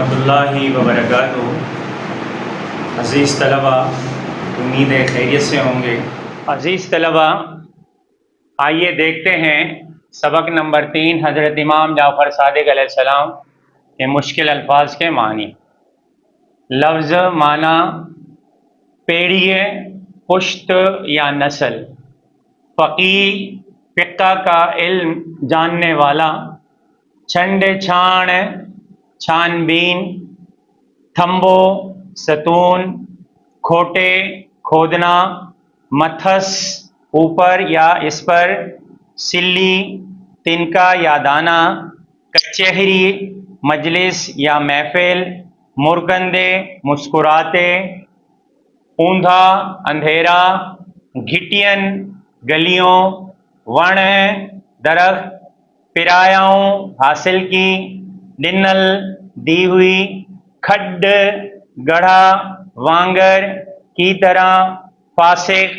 ورحمۃ اللہ وبرکاتہ۔ عزیز طلبہ، امید ہے خیریت سے ہوں گے۔ عزیز طلبہ، آئیے دیکھتے ہیں سبق نمبر 3 حضرت امام جعفر صادق علیہ السلام کے مشکل الفاظ کے معنی۔ لفظ معنی پیڑھیے، پشت یا نسل، فقیہ فقہ کا علم جاننے والا، چھنڈ چھان چھان بین، تھمبو ستون، کھوٹے کھودنا، متھس اوپر یا اس پر، سلی تنکا یا دانہ، کچہری مجلس یا محفل، مرکندے مسکراتے، اوندھا اندھیرا، گھٹین گلیوں، وڻ درخت، پرایاؤں حاصل کی، ڈنل دی ہوئی، کھڈ گڑھا، وانگر کی طرح، فاسق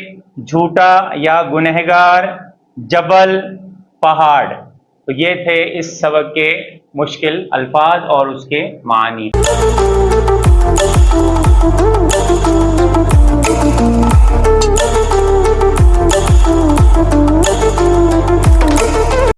جھوٹا یا گنہگار، جبل پہاڑ۔ تو یہ تھے اس سبق کے مشکل الفاظ اور اس کے معنی۔